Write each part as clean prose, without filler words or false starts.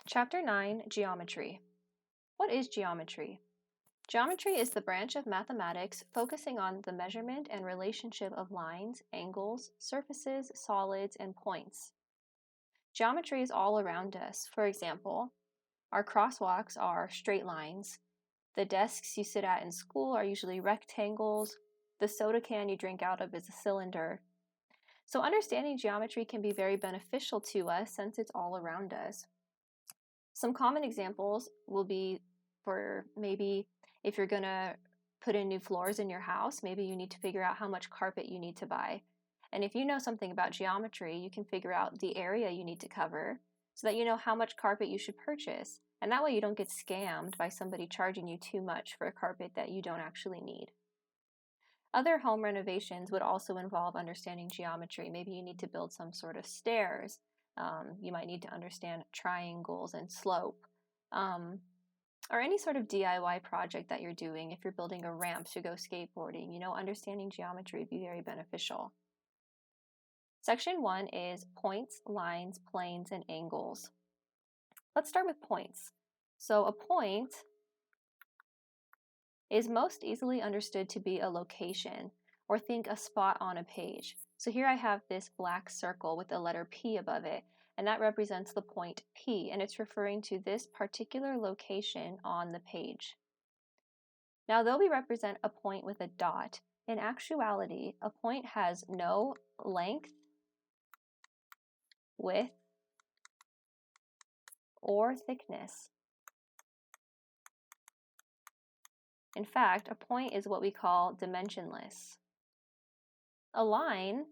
Chapter 9, Geometry. What is geometry? Geometry is the branch of mathematics focusing on the measurement and relationship of lines, angles, surfaces, solids, and points. Geometry is all around us. For example, our crosswalks are straight lines. The desks you sit at in school are usually rectangles. The soda can you drink out of is a cylinder. So understanding geometry can be very beneficial to us since it's all around us. Some common examples will be for maybe if you're going to put in new floors in your house, maybe you need to figure out how much carpet you need to buy. And if you know something about geometry, you can figure out the area you need to cover so that you know how much carpet you should purchase. And that way you don't get scammed by somebody charging you too much for a carpet that you don't actually need. Other home renovations would also involve understanding geometry. Maybe you need to build some sort of stairs. You might need to understand triangles and slope. Or any sort of DIY project that you're doing. If you're building a ramp to go skateboarding, understanding geometry would be very beneficial. Section 1 is points, lines, planes, and angles. Let's start with points. So a point is most easily understood to be a location, or think a spot on a page. So here I have this black circle with the letter P above it, and that represents the point P, and it's referring to this particular location on the page. Now, though we represent a point with a dot, in actuality, a point has no length, width, or thickness. In fact, a point is what we call dimensionless. A line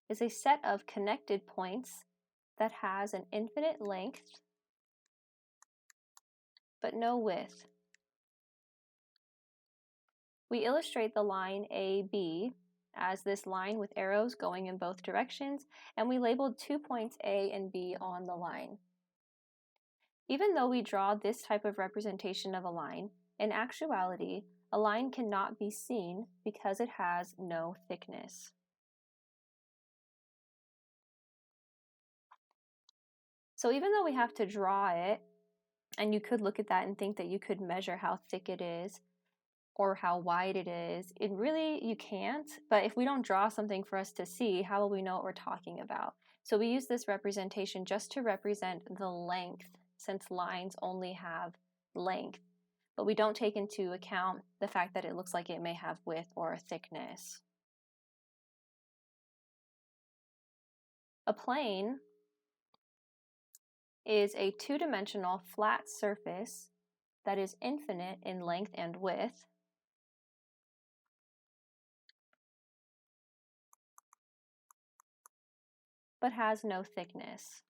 is a set of connected points that has an infinite length but no width. We illustrate the line AB as this line with arrows going in both directions, and we labeled 2 points A and B on the line. Even though we draw this type of representation of a line, in actuality, a line cannot be seen because it has no thickness. So even though we have to draw it, and you could look at that and think that you could measure how thick it is or how wide it is, you can't. But if we don't draw something for us to see, how will we know what we're talking about? So we use this representation just to represent the length, since lines only have length. But we don't take into account the fact that it looks like it may have width or thickness. A plane is a two-dimensional flat surface that is infinite in length and width, but has no thickness.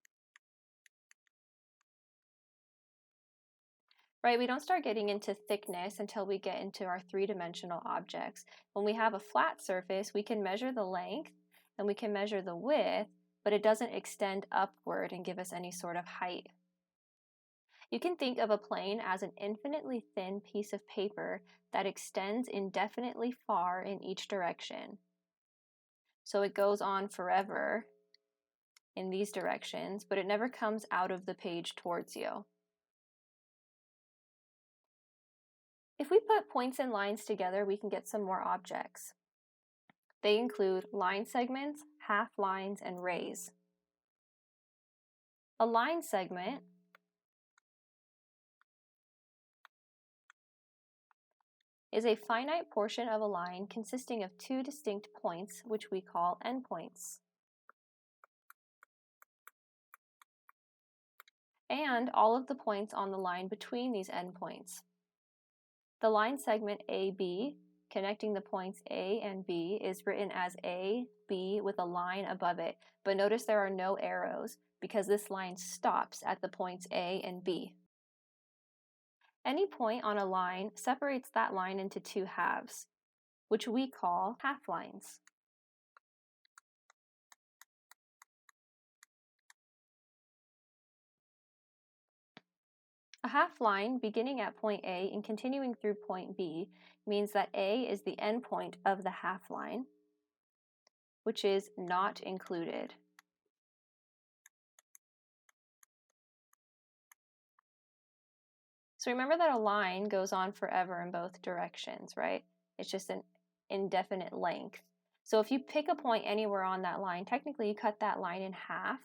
Right, we don't start getting into thickness until we get into our three-dimensional objects. When we have a flat surface, we can measure the length and we can measure the width, but it doesn't extend upward and give us any sort of height. You can think of a plane as an infinitely thin piece of paper that extends indefinitely far in each direction. So it goes on forever in these directions, but it never comes out of the page towards you. If we put points and lines together, we can get some more objects. They include line segments, half lines, and rays. A line segment is a finite portion of a line consisting of two distinct points, which we call endpoints, and all of the points on the line between these endpoints. The line segment AB connecting the points A and B is written as A, B with a line above it, but notice there are no arrows because this line stops at the points A and B. Any point on a line separates that line into two halves, which we call half lines. A half line beginning at point A and continuing through point B means that A is the endpoint of the half line, which is not included. So remember that a line goes on forever in both directions, right? It's just an indefinite length. So if you pick a point anywhere on that line, technically you cut that line in half,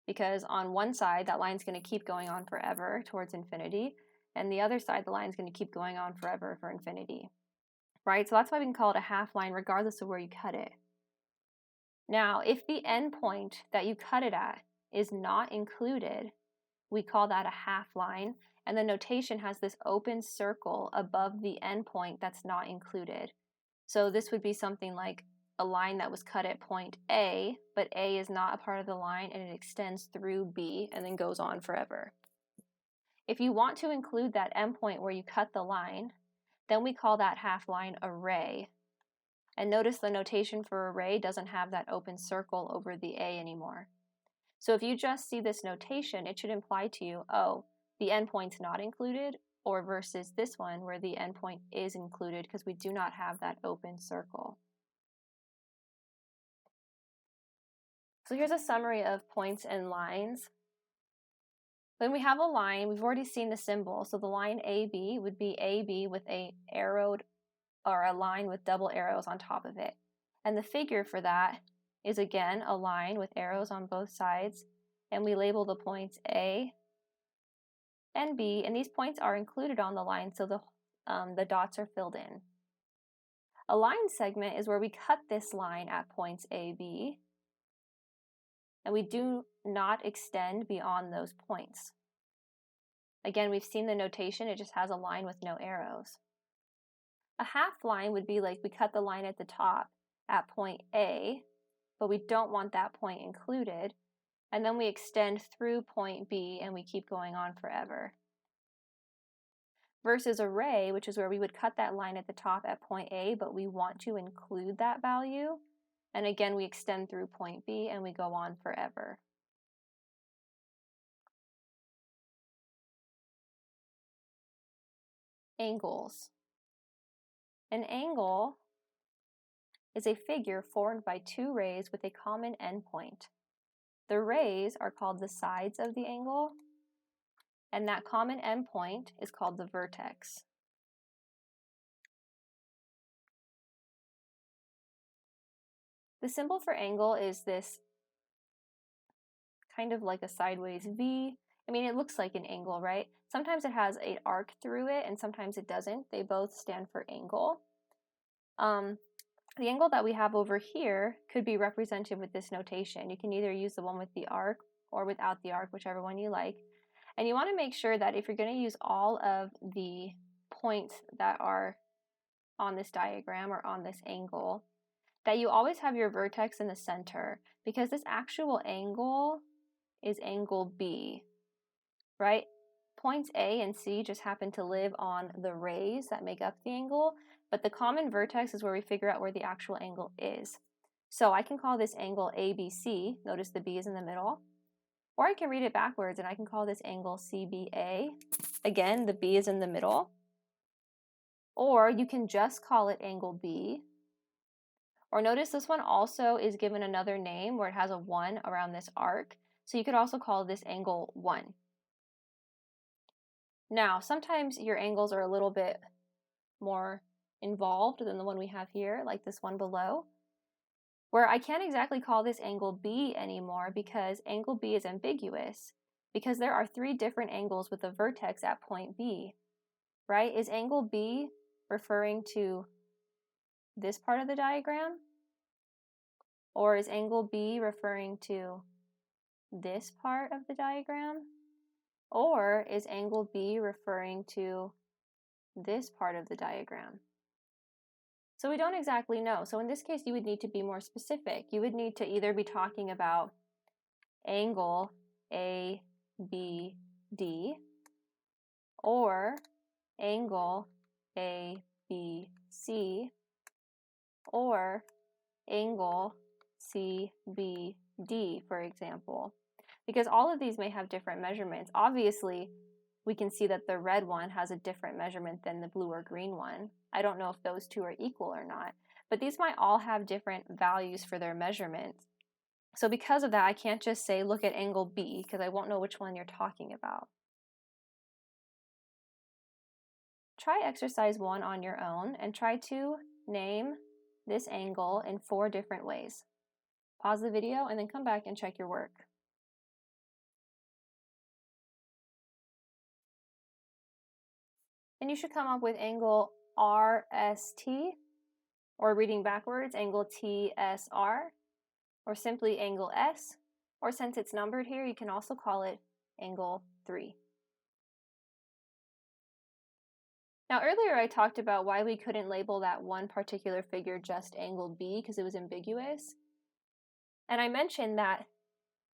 because on one side that line's going to keep going on forever towards infinity, and the other side the line's going to keep going on forever for infinity, right? So that's why we can call it a half line regardless of where you cut it. Now, if the endpoint that you cut it at is not included, we call that a half line, and the notation has this open circle above the endpoint that's not included. So this would be something like a line that was cut at point A, but A is not a part of the line and it extends through B and then goes on forever. If you want to include that endpoint where you cut the line, then we call that half line a ray. And notice the notation for array doesn't have that open circle over the A anymore. So if you just see this notation, it should imply to you, oh, the endpoint's not included, or versus this one where the endpoint is included because we do not have that open circle. So here's a summary of points and lines. When we have a line, we've already seen the symbol. So the line AB would be AB with a arrowed or a line with double arrows on top of it. And the figure for that is again a line with arrows on both sides, and we label the points A and B, and these points are included on the line so the dots are filled in. A line segment is where we cut this line at points A, B, and we do not extend beyond those points. Again, we've seen the notation, it just has a line with no arrows. A half line would be like we cut the line at the top at point A, but we don't want that point included, and then we extend through point B and we keep going on forever. Versus a ray, which is where we would cut that line at the top at point A, but we want to include that value, and again we extend through point B and we go on forever. Angles. An angle is a figure formed by two rays with a common endpoint. The rays are called the sides of the angle, and that common endpoint is called the vertex. The symbol for angle is this kind of like a sideways V. I mean, it looks like an angle, right? Sometimes it has an arc through it and sometimes it doesn't. They both stand for angle. The angle that we have over here could be represented with this notation. You can either use the one with the arc or without the arc, whichever one you like. And you want to make sure that if you're going to use all of the points that are on this diagram or on this angle, that you always have your vertex in the center, because this actual angle is angle B, right? Points A and C just happen to live on the rays that make up the angle, but the common vertex is where we figure out where the actual angle is. So I can call this angle ABC, notice the B is in the middle, or I can read it backwards and I can call this angle CBA. Again, the B is in the middle. Or you can just call it angle B. Or notice this one also is given another name where it has a 1 around this arc. So you could also call this angle 1. Now, sometimes your angles are a little bit more involved than the one we have here, like this one below, where I can't exactly call this angle B anymore because angle B is ambiguous, because there are 3 different angles with a vertex at point B, right? Is angle B referring to this part of the diagram? Or is angle B referring to this part of the diagram? Or is angle B referring to this part of the diagram? So we don't exactly know. So in this case, you would need to be more specific. You would need to either be talking about angle ABD or angle ABC or angle CBD, for example, because all of these may have different measurements. Obviously, we can see that the red one has a different measurement than the blue or green one. I don't know if those two are equal or not, but these might all have different values for their measurements. So because of that, I can't just say, look at angle B, because I won't know which one you're talking about. try exercise 1 on your own and try to name this angle in 4 different ways. Pause the video and then come back and check your work. And you should come up with angle RST, or reading backwards, angle TSR, or simply angle S, or since it's numbered here, you can also call it angle 3. Now earlier I talked about why we couldn't label that one particular figure just angle B because it was ambiguous. And I mentioned that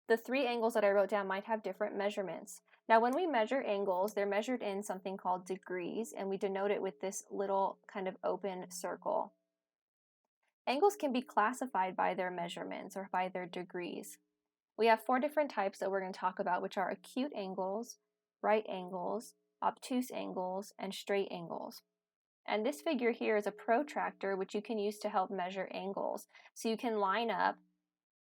the 3 angles that I wrote down might have different measurements. Now when we measure angles, they're measured in something called degrees, and we denote it with this little kind of open circle. Angles can be classified by their measurements or by their degrees. We have 4 different types that we're going to talk about, which are acute angles, right angles, obtuse angles, and straight angles. And this figure here is a protractor, which you can use to help measure angles. So you can line up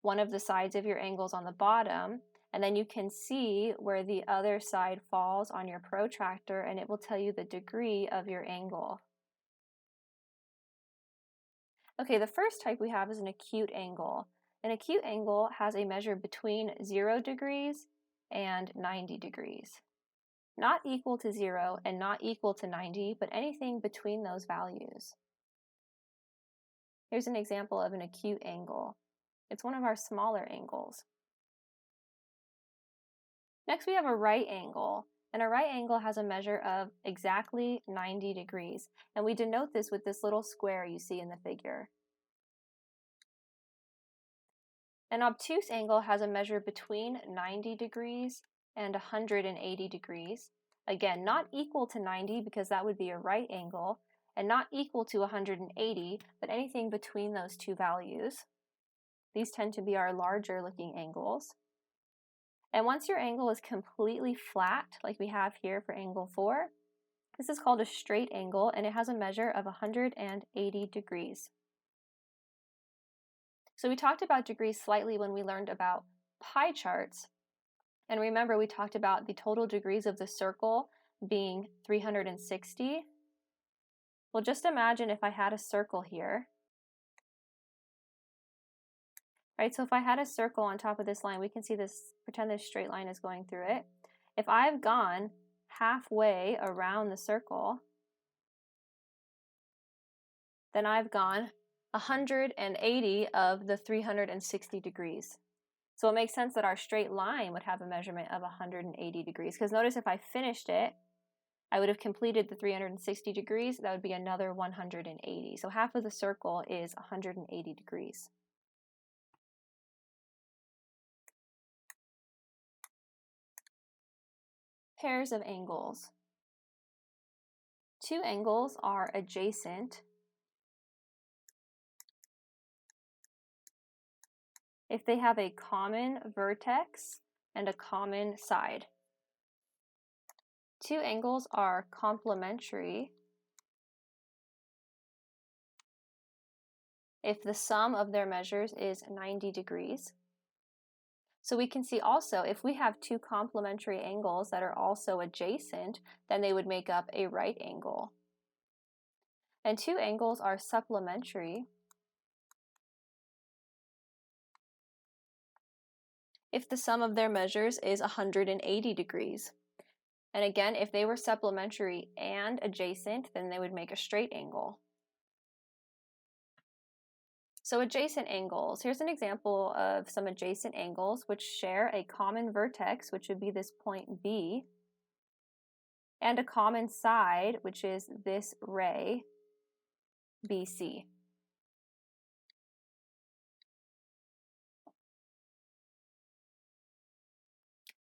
one of the sides of your angles on the bottom, and then you can see where the other side falls on your protractor, and it will tell you the degree of your angle. Okay, the first type we have is an acute angle. An acute angle has a measure between 0 degrees and 90 degrees. Not equal to 0 and not equal to 90, but anything between those values. Here's an example of an acute angle. It's one of our smaller angles. Next we have a right angle, and a right angle has a measure of exactly 90 degrees, and we denote this with this little square you see in the figure. An obtuse angle has a measure between 90 degrees and 180 degrees. Again, not equal to 90 because that would be a right angle, and not equal to 180, but anything between those 2 values. These tend to be our larger looking angles. And once your angle is completely flat, like we have here for angle 4, this is called a straight angle, and it has a measure of 180 degrees. So we talked about degrees slightly when we learned about pie charts. And remember, we talked about the total degrees of the circle being 360. Well, just imagine if I had a circle here. Right, so if I had a circle on top of this line, we can see this, pretend this straight line is going through it. If I've gone halfway around the circle, then I've gone 180 of the 360 degrees. So it makes sense that our straight line would have a measurement of 180 degrees, because notice if I finished it, I would have completed the 360 degrees, that would be another 180. So half of the circle is 180 degrees. Pairs of angles. 2 angles are adjacent if they have a common vertex and a common side. 2 angles are complementary if the sum of their measures is 90 degrees. So we can see also if we have 2 complementary angles that are also adjacent, then they would make up a right angle. And 2 angles are supplementary if the sum of their measures is 180 degrees. And again, if they were supplementary and adjacent, then they would make a straight angle. So adjacent angles, here's an example of some adjacent angles which share a common vertex, which would be this point B, and a common side, which is this ray, BC.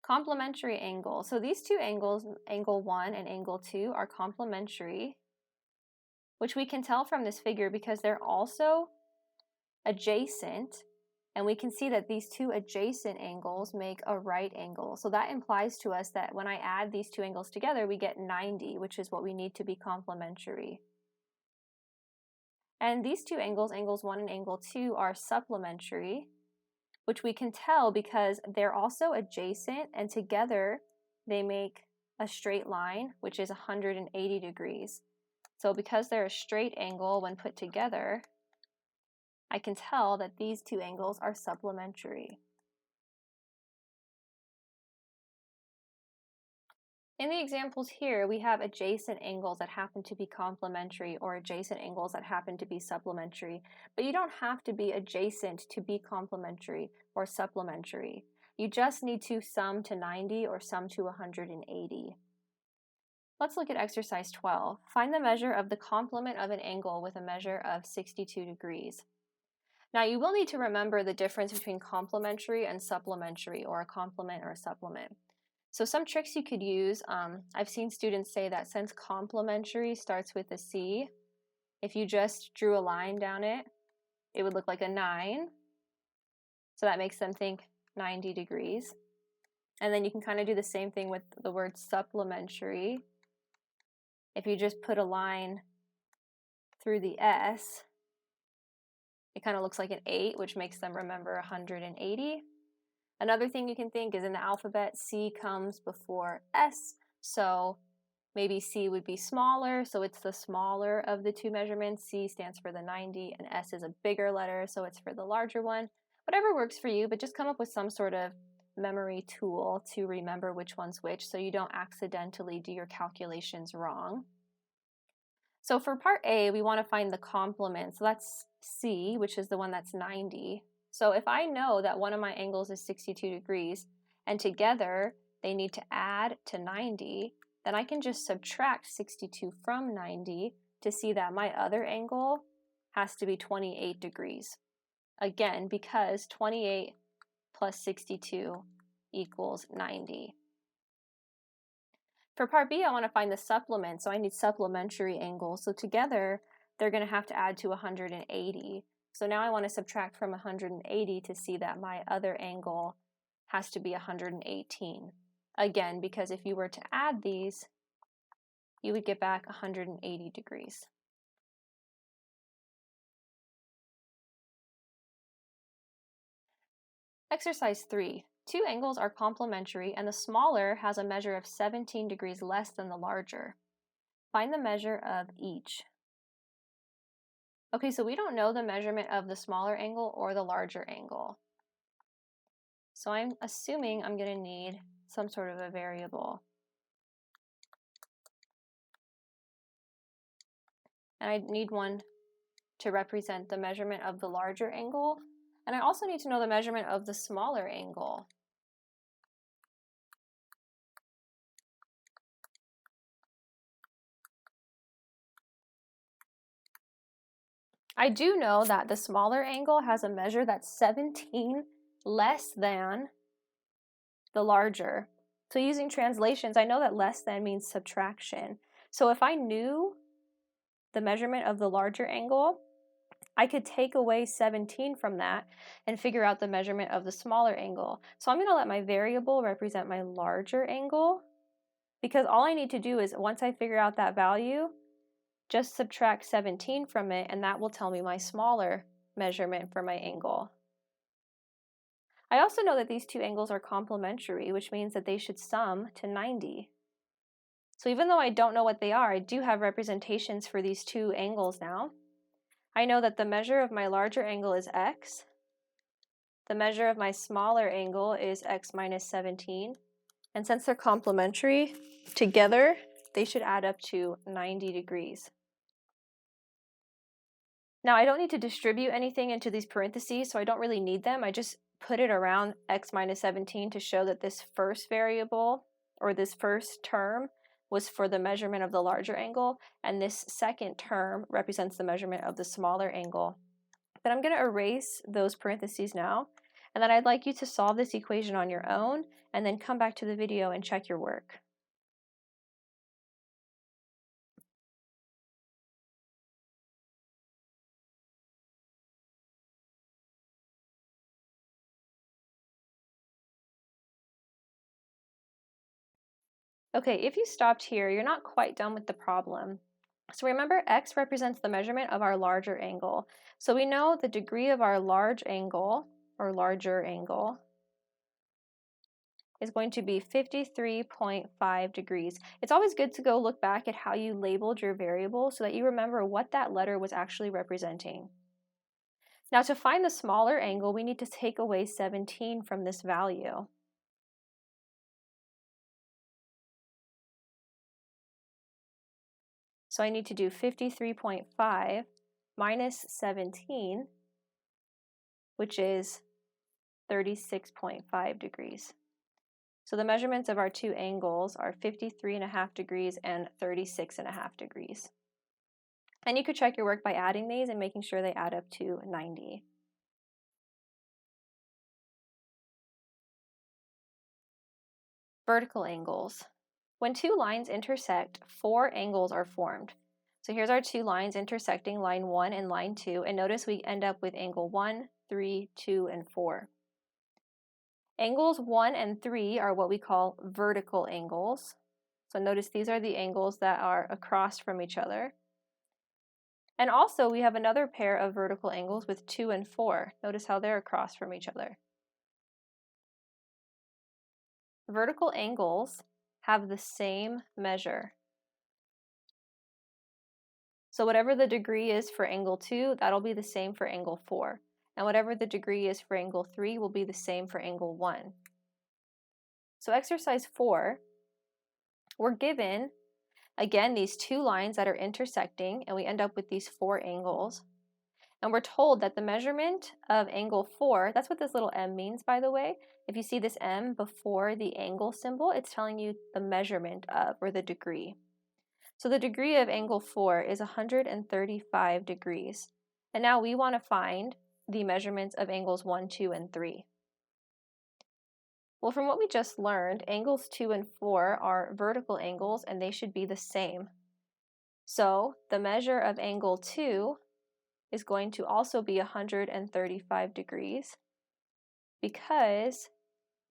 Complementary angles. So these 2 angles, angle 1 and angle 2, are complementary, which we can tell from this figure because they're also adjacent, and we can see that these 2 adjacent angles make a right angle. So that implies to us that when I add these 2 angles together, we get 90, which is what we need to be complementary. And these 2 angles, angles 1 and angle 2, are supplementary, which we can tell because they're also adjacent, and together they make a straight line, which is 180 degrees. So because they're a straight angle when put together, I can tell that these two angles are supplementary. In the examples here, we have adjacent angles that happen to be complementary or adjacent angles that happen to be supplementary, but you don't have to be adjacent to be complementary or supplementary. You just need to sum to 90 or sum to 180. Let's look at exercise 12. Find the measure of the complement of an angle with a measure of 62 degrees. Now you will need to remember the difference between complementary and supplementary, or a complement or a supplement. So some tricks you could use, I've seen students say that since complementary starts with a C, if you just drew a line down it, it would look like a 9. So that makes them think 90 degrees. And then you can kind of do the same thing with the word supplementary. If you just put a line through the S, it kind of looks like an 8, which makes them remember 180. Another thing you can think is in the alphabet, C comes before S, so maybe C would be smaller, so it's the smaller of the two measurements. C stands for the 90, and S is a bigger letter, so it's for the larger one. Whatever works for you, but just come up with some sort of memory tool to remember which one's which so you don't accidentally do your calculations wrong. So for part A, we want to find the complement. So that's C, which is the one that's 90. So if I know that one of my angles is 62 degrees, and together they need to add to 90, then I can just subtract 62 from 90 to see that my other angle has to be 28 degrees. Again, because 28 plus 62 equals 90. For part B, I want to find the supplement, so I need supplementary angles. So together, they're going to have to add to 180. So now I want to subtract from 180 to see that my other angle has to be 118. Again, because if you were to add these, you would get back 180 degrees. Exercise 3. Two angles are complementary, and the smaller has a measure of 17 degrees less than the larger. Find the measure of each. Okay, so we don't know the measurement of the smaller angle or the larger angle. So I'm assuming I'm going to need some sort of a variable. And I need one to represent the measurement of the larger angle. And I also need to know the measurement of the smaller angle. I do know that the smaller angle has a measure that's 17 less than the larger. So using translations, I know that less than means subtraction. So if I knew the measurement of the larger angle, I could take away 17 from that and figure out the measurement of the smaller angle. So I'm going to let my variable represent my larger angle, because all I need to do is, once I figure out that value, just subtract 17 from it, and that will tell me my smaller measurement for my angle. I also know that these two angles are complementary, which means that they should sum to 90. So even though I don't know what they are, I do have representations for these two angles now. I know that the measure of my larger angle is x. The measure of my smaller angle is x minus 17. And since they're complementary, together they should add up to 90 degrees. Now I don't need to distribute anything into these parentheses, so I don't really need them. I just put it around x minus 17 to show that this first variable, or this first term, was for the measurement of the larger angle, and this second term represents the measurement of the smaller angle. Then I'm going to erase those parentheses now, and then I'd like you to solve this equation on your own, and then come back to the video and check your work. Okay, if you stopped here, you're not quite done with the problem. So remember, x represents the measurement of our larger angle. So we know the degree of our large angle, or larger angle, is going to be 53.5 degrees. It's always good to go look back at how you labeled your variable so that you remember what that letter was actually representing. Now to find the smaller angle, we need to take away 17 from this value. So I need to do 53.5 minus 17, which is 36.5 degrees. So the measurements of our two angles are 53.5 degrees and 36.5 degrees. And you could check your work by adding these and making sure they add up to 90. Vertical angles. When two lines intersect, four angles are formed. So here's our two lines intersecting, line 1 and line 2, and notice we end up with angle 1, 3, 2, and 4. Angles 1 and 3 are what we call vertical angles. So notice these are the angles that are across from each other. And also we have another pair of vertical angles with 2 and 4. Notice how they're across from each other. Vertical angles have the same measure. So whatever the degree is for angle 2, that'll be the same for angle 4. And whatever the degree is for angle 3 will be the same for angle 1. So exercise 4, we're given, again, these two lines that are intersecting, and we end up with these four angles. And we're told that the measurement of angle 4, that's what this little m means, by the way. If you see this m before the angle symbol, it's telling you the measurement of, or the degree. So the degree of angle 4 is 135 degrees. And now we want to find the measurements of angles 1, 2, and 3. Well, from what we just learned, angles 2 and 4 are vertical angles and they should be the same. So the measure of angle 2 is going to also be 135 degrees because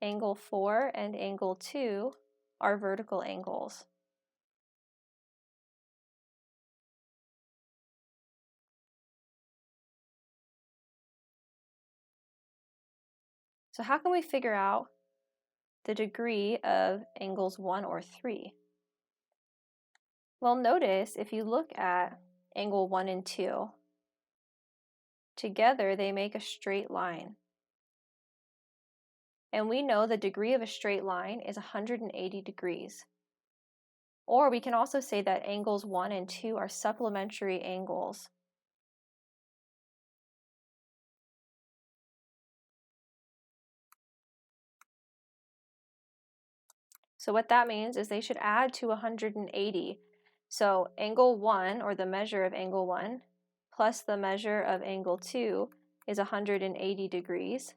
angle 4 and angle 2 are vertical angles. So how can we figure out the degree of angles 1 or 3? Well, notice if you look at angle 1 and 2, together they make a straight line. And we know the degree of a straight line is 180 degrees. Or we can also say that angles 1 and 2 are supplementary angles. So what that means is they should add to 180. So angle 1, or the measure of angle 1, plus the measure of angle 2 is 180 degrees.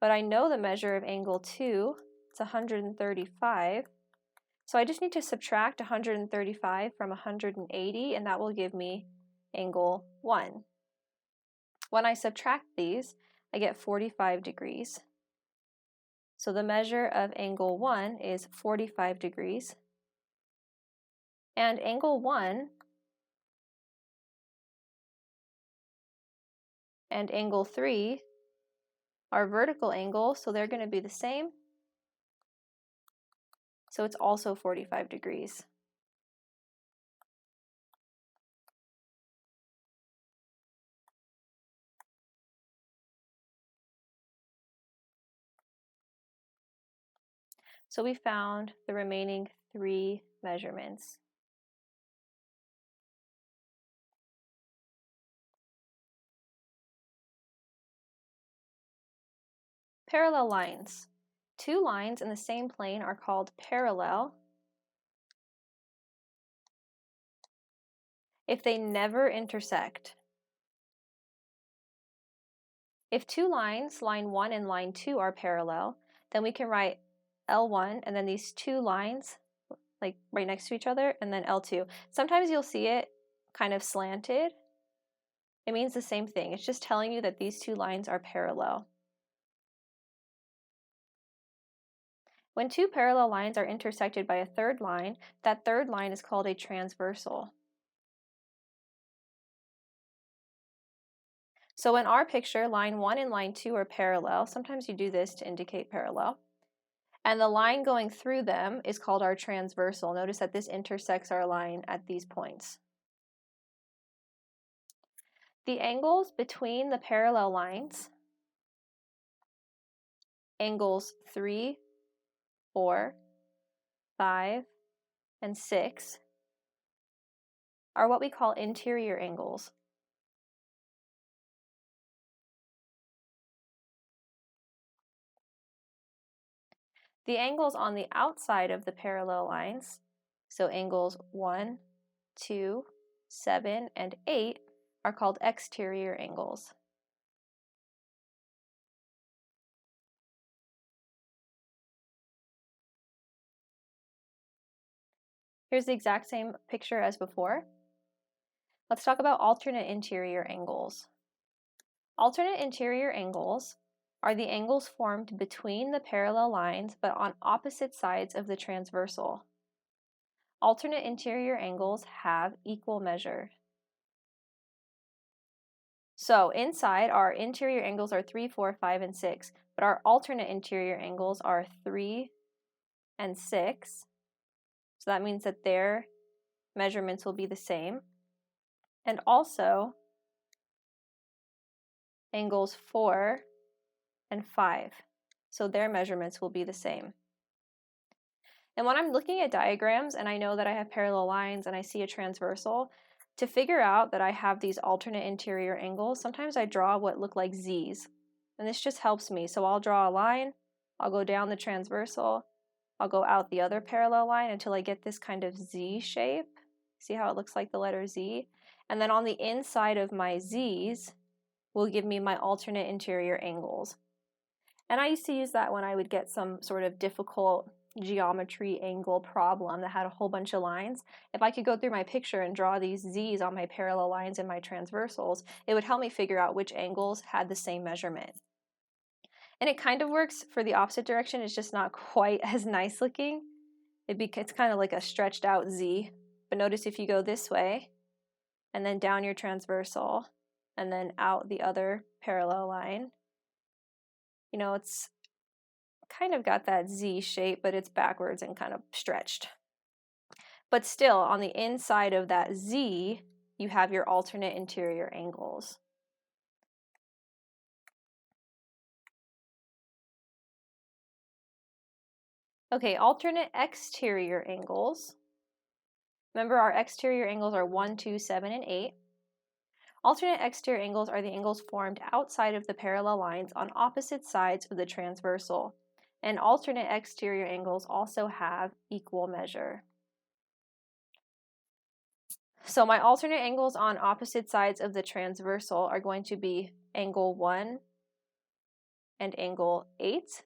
But I know the measure of angle 2, it's 135. So I just need to subtract 135 from 180, and that will give me angle 1. When I subtract these, I get 45 degrees. So the measure of angle 1 is 45 degrees. And angle 1 and angle 3 are vertical angles, so they're going to be the same. So it's also 45 degrees. So we found the remaining 3 measurements. Parallel lines. Two lines in the same plane are called parallel if they never intersect. If two lines, line 1 and line 2, are parallel, then we can write L1 and then these two lines like right next to each other, and then L2. Sometimes you'll see it kind of slanted. It means the same thing. It's just telling you that these two lines are parallel. When two parallel lines are intersected by a third line, that third line is called a transversal. So in our picture, line 1 and line 2 are parallel. Sometimes you do this to indicate parallel. And the line going through them is called our transversal. Notice that this intersects our line at these points. The angles between the parallel lines, angles 3, 4, 5, and 6, are what we call interior angles. The angles on the outside of the parallel lines, so angles 1, 2, 7, and 8, are called exterior angles. Here's the exact same picture as before. Let's talk about alternate interior angles. Alternate interior angles are the angles formed between the parallel lines but on opposite sides of the transversal. Alternate interior angles have equal measure. So inside, our interior angles are 3, 4, 5, and 6, but our alternate interior angles are 3 and 6. So that means that their measurements will be the same. And also angles 4 and 5. So their measurements will be the same. And when I'm looking at diagrams and I know that I have parallel lines and I see a transversal, to figure out that I have these alternate interior angles, sometimes I draw what look like Z's. And this just helps me. So I'll draw a line, I'll go down the transversal, I'll go out the other parallel line until I get this kind of Z shape. See how it looks like the letter Z? And then on the inside of my Z's will give me my alternate interior angles. And I used to use that when I would get some sort of difficult geometry angle problem that had a whole bunch of lines. If I could go through my picture and draw these Z's on my parallel lines and my transversals, it would help me figure out which angles had the same measurement. And it kind of works for the opposite direction, it's just not quite as nice looking. It's kind of like a stretched out Z. But notice if you go this way, and then down your transversal, and then out the other parallel line, you know, it's kind of got that Z shape, but it's backwards and kind of stretched. But still, on the inside of that Z, you have your alternate interior angles. Okay, alternate exterior angles. Remember, our exterior angles are 1, 2, 7, and 8. Alternate exterior angles are the angles formed outside of the parallel lines on opposite sides of the transversal. And alternate exterior angles also have equal measure. So my alternate angles on opposite sides of the transversal are going to be angle 1 and angle 8.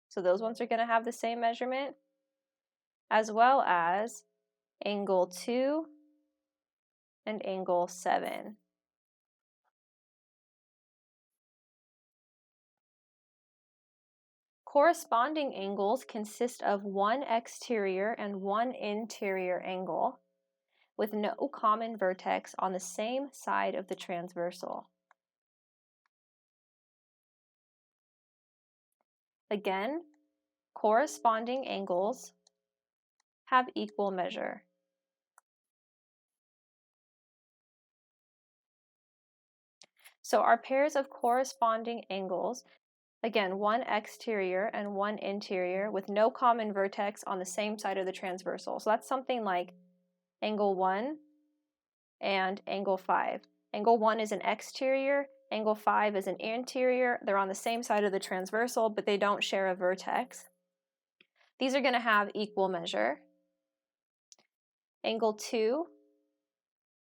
So those ones are going to have the same measurement, as well as angle 2 and angle 7. Corresponding angles consist of one exterior and one interior angle, with no common vertex on the same side of the transversal. Again, corresponding angles have equal measure. So our pairs of corresponding angles, again, one exterior and one interior with no common vertex on the same side of the transversal. So that's something like angle 1 and angle 5. Angle 1 is an exterior, angle 5 is an interior. They're on the same side of the transversal, but they don't share a vertex. These are going to have equal measure. Angle 2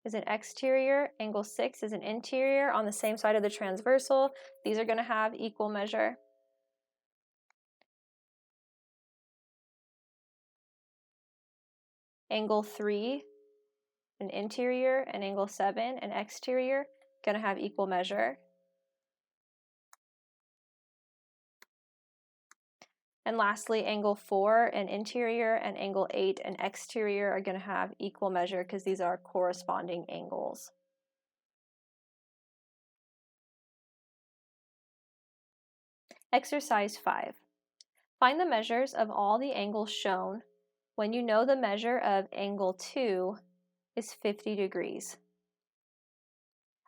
is an exterior, angle 6 is an interior on the same side of the transversal. These are going to have equal measure. Angle 3, an interior, and angle 7, an exterior, going to have equal measure. And lastly, angle 4, an interior, and angle 8, an exterior, are going to have equal measure because these are corresponding angles. Exercise 5. Find the measures of all the angles shown when you know the measure of angle 2 is 50 degrees.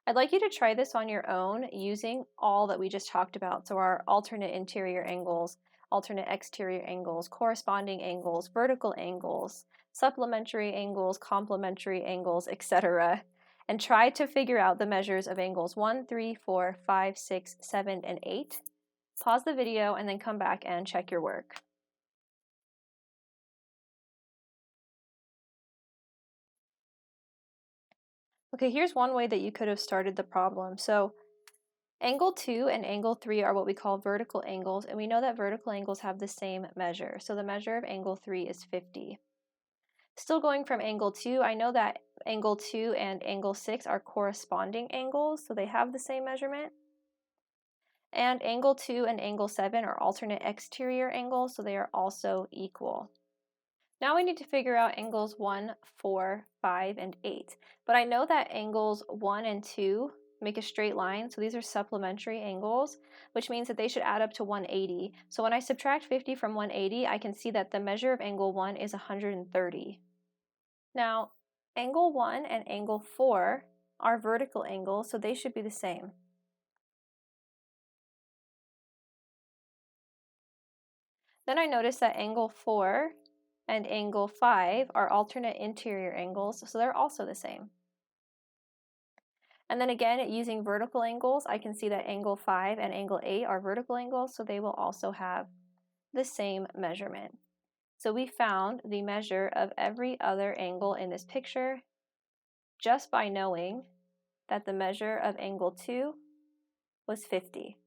I'd like you to try this on your own using all that we just talked about. So our alternate interior angles, alternate exterior angles, corresponding angles, vertical angles, supplementary angles, complementary angles, etc. And try to figure out the measures of angles 1, 3, 4, 5, 6, 7, and 8. Pause the video and then come back and check your work. Okay, here's one way that you could have started the problem. So angle 2 and angle 3 are what we call vertical angles, and we know that vertical angles have the same measure. So the measure of angle 3 is 50. Still going from angle 2, I know that angle 2 and angle 6 are corresponding angles, so they have the same measurement. And angle 2 and angle 7 are alternate exterior angles, so they are also equal. Now we need to figure out angles 1, 4, 5, and 8. But I know that angles 1 and 2 make a straight line, so these are supplementary angles, which means that they should add up to 180. So when I subtract 50 from 180, I can see that the measure of angle 1 is 130. Now, angle 1 and angle 4 are vertical angles, so they should be the same. Then I notice that angle 4 and angle 5 are alternate interior angles, so they're also the same. And then again, using vertical angles, I can see that angle 5 and angle 8 are vertical angles, so they will also have the same measurement. So we found the measure of every other angle in this picture just by knowing that the measure of angle 2 was 50.